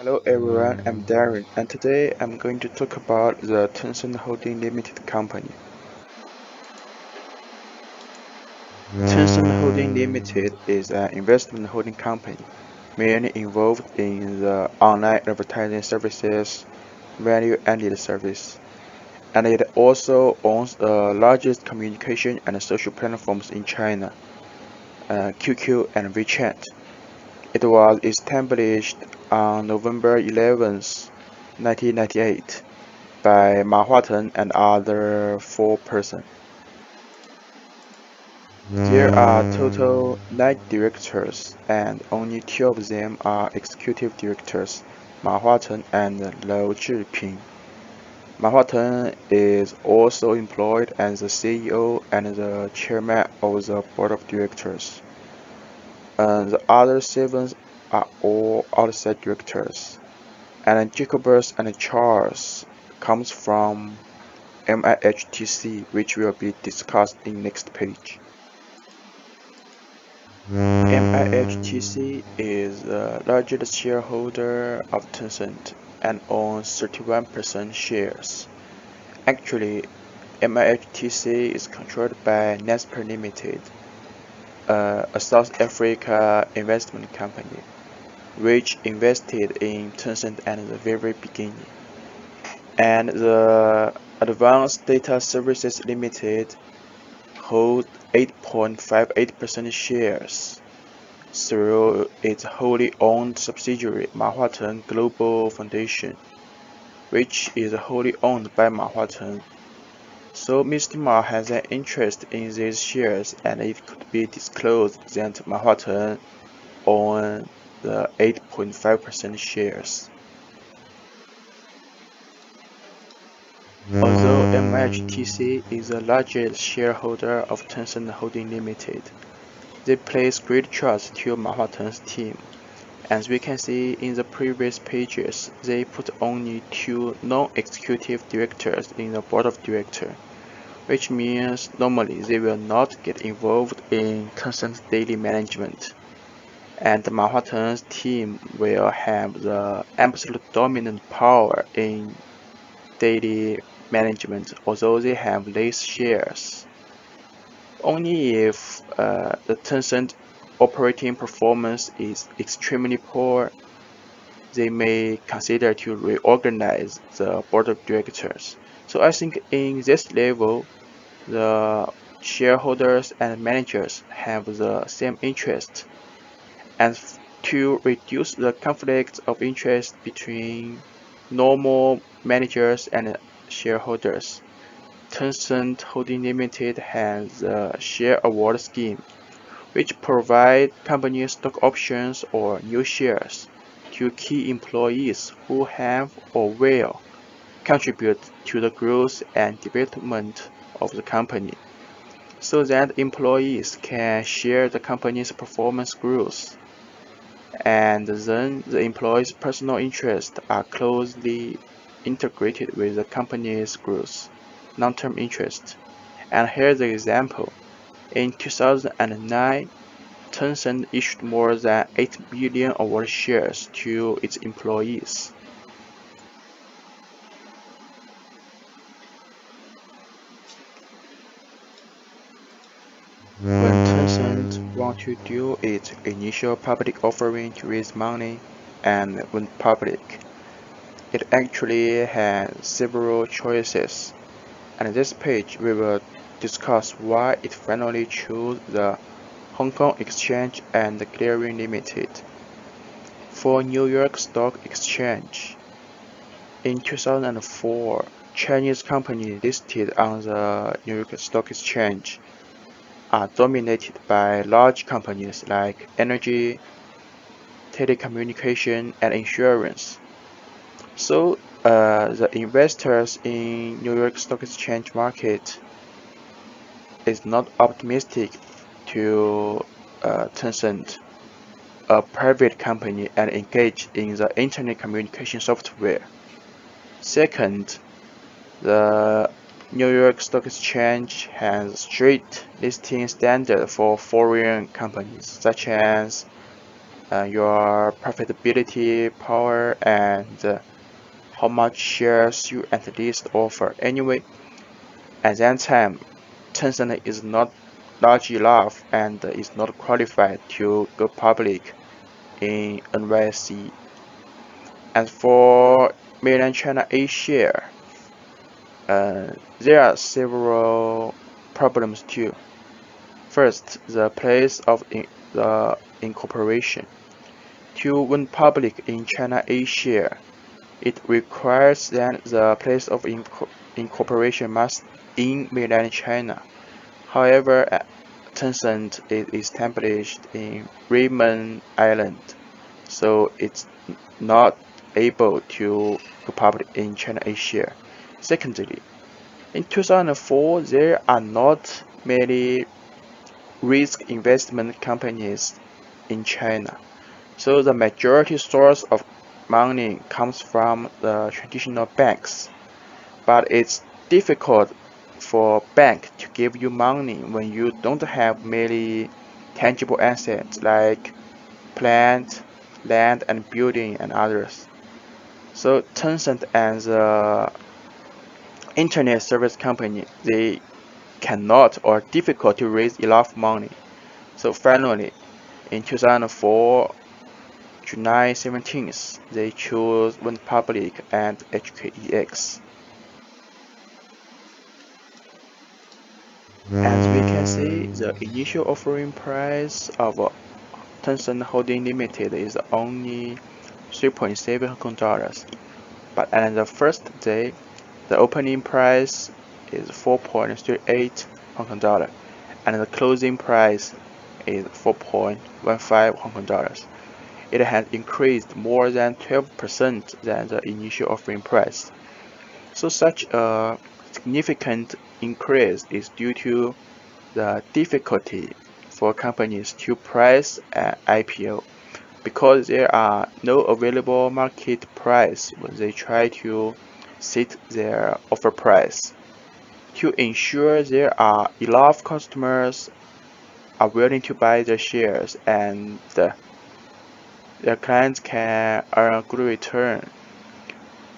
Hello everyone, I'm Darren, and today I'm going to talk about the Tencent Holding Limited company. Tencent Holding Limited is an investment holding company mainly involved in the online advertising services, value-added service, and it also owns the largest communication and social platforms in China, QQ and WeChat. It was established on November 11th, 1998 by Ma Huateng and other 4 persons. There are total 9 directors, and only 2 of them are executive directors, Ma Huateng and Liu Zhiping. Ma Huateng is also employed as the CEO and the chairman of the board of directors. And the other 7 are all outside directors. And Jacobus and Charles comes from MIHTC, which will be discussed in next page. MIHTC is the largest shareholder of Tencent and owns 31% shares. Actually, MIHTC is controlled by Naspers Limited, a South Africa investment company, which invested in Tencent at the very beginning. And the Advanced Data Services Limited holds 8.58% shares through its wholly owned subsidiary Ma Huateng Global Foundation, which is wholly owned by Ma Huateng. So Mr. Ma has an interest in these shares, and it could be disclosed that Ma Huateng owns the 8.5% shares. Although MHTC is the largest shareholder of Tencent Holding Limited, they place great trust to Ma Huateng's team. As we can see in the previous pages, they put only 2 non-executive directors in the board of directors, which means normally they will not get involved in Tencent's daily management. And Ma Huateng's team will have the absolute dominant power in daily management, although they have less shares. Only if the Tencent operating performance is extremely poor, they may consider to reorganize the board of directors. So I think in this level, the shareholders and managers have the same interest, and to reduce the conflict of interest between normal managers and shareholders, Tencent Holding Limited has a share award scheme, which provides company stock options or new shares to key employees who have or will contribute to the growth and development of the company, so that employees can share the company's performance growth. And then the employees' personal interests are closely integrated with the company's growth, long-term interest. And here's the example. In 2009, Tencent issued more than 8 billion award shares to its employees. When Tencent wanted to do its initial public offering to raise money and went public, it actually had several choices, and in this page we will discuss why it finally chose the Hong Kong Exchange and Clearing Limited. For New York Stock Exchange, in 2004, Chinese companies listed on the New York Stock Exchange are dominated by large companies like energy, telecommunication, and insurance. So the investors in New York Stock Exchange market is not optimistic to Tencent, a private company, and engage in the internet communication software. Second, the New York Stock Exchange has strict listing standards for foreign companies, such as your profitability power and how much shares you at least offer. Anyway, at that time, Tencent is not large enough and is not qualified to go public in NYSE. As for mainland China A share, there are several problems too. First, the place of the incorporation. To went public in China A share, it requires that the place of incorporation must in mainland China. However, Tencent is established in Raymond Island, so it's not able to go public in China A share. Secondly, in 2004, there are not many risk investment companies in China. So the majority source of money comes from the traditional banks. But it's difficult for bank to give you money when you don't have many tangible assets like plant, land and building and others. So Tencent as a internet service company, they cannot or difficult to raise enough money. So finally, in 2004, July 17th, they chose went public and HKEX. As we can see, the initial offering price of Tencent Holding Limited is only 3.7 Hong Kong dollars, but at the first day, the opening price is 4.38 Hong Kong dollar, and the closing price is 4.15 Hong Kong dollars. It has increased more than 12% than the initial offering price. So such a significant increase is due to the difficulty for companies to price an IPO because there are no available market price when they try to set their offer price. To ensure there are enough customers are willing to buy the shares and their clients can earn a good return,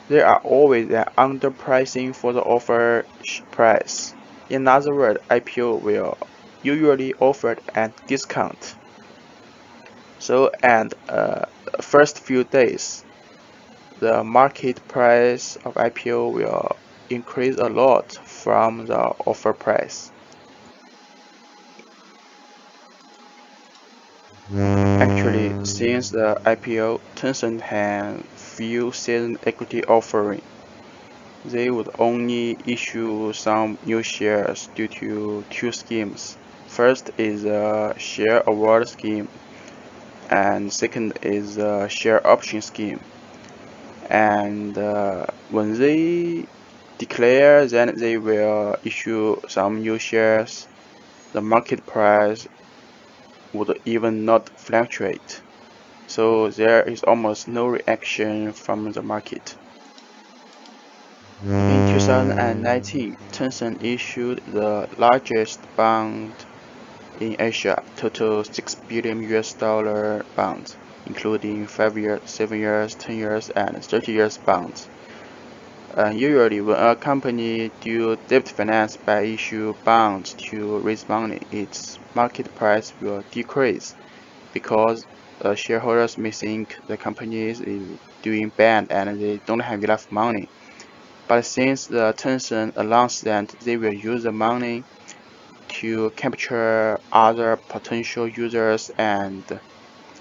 there are always an underpricing for the offer price. In other words, IPO will usually offered at discount. So and first few days, the market price of IPO will increase a lot from the offer price. Actually, since the IPO, Tencent had few season equity offering. They would only issue some new shares due to two schemes. First is a share award scheme, and second is a share option scheme. And when they declare that they will issue some new shares, the market price would even not fluctuate. So there is almost no reaction from the market. In 2019, Tencent issued the largest bond in Asia, total 6 billion US dollar bonds, including 5 years, 7 years, 10 years, and 30 years bonds. Usually, when a company do debt finance by issue bonds to raise money, its market price will decrease because shareholders may think the company is doing bad and they don't have enough money. But since the Tencent announced that they will use the money to capture other potential users and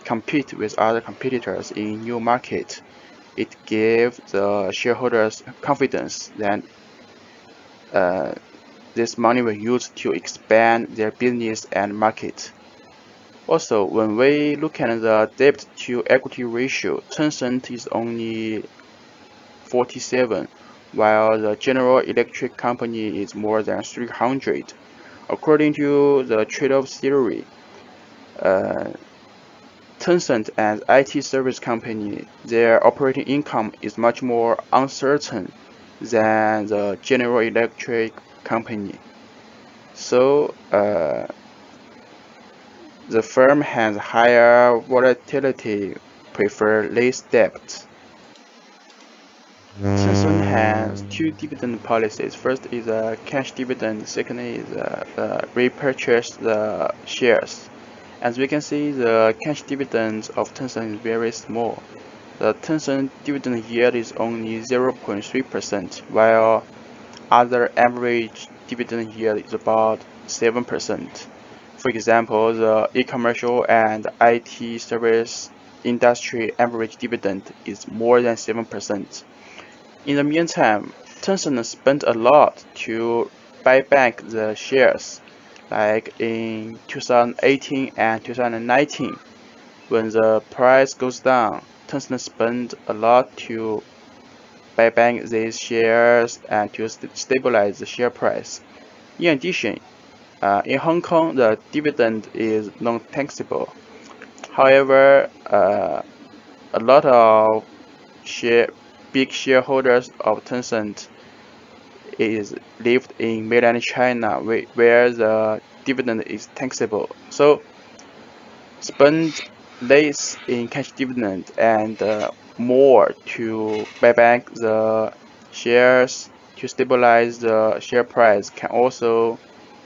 compete with other competitors in new market, it gave the shareholders confidence that this money will use to expand their business and market. Also, when we look at the debt to equity ratio, Tencent is only 47, while the General Electric company is more than 300. According to the trade-off theory, Tencent as IT service company, their operating income is much more uncertain than the General Electric company. So The firm has higher volatility, prefer less debt. Tencent has two dividend policies. First is a cash dividend. Second is repurchase the shares. As we can see, the cash dividends of Tencent is very small. The Tencent dividend yield is only 0.3%, while other average dividend yield is about 7%. For example, the e-commerce and IT service industry average dividend is more than 7%. In the meantime, Tencent spent a lot to buy back the shares, like in 2018 and 2019. When the price goes down, Tencent spent a lot to buy back these shares and to stabilize the share price. In addition, in Hong Kong, the dividend is non-taxable. However, a lot of share, big shareholders of Tencent is lived in mainland China, where the dividend is taxable. So spend less in cash dividend and more to buy back the shares to stabilize the share price can also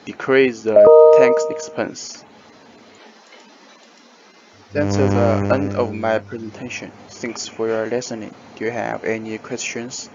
decrease the tax expense. That's the end of my presentation. Thanks for your listening. Do you have any questions?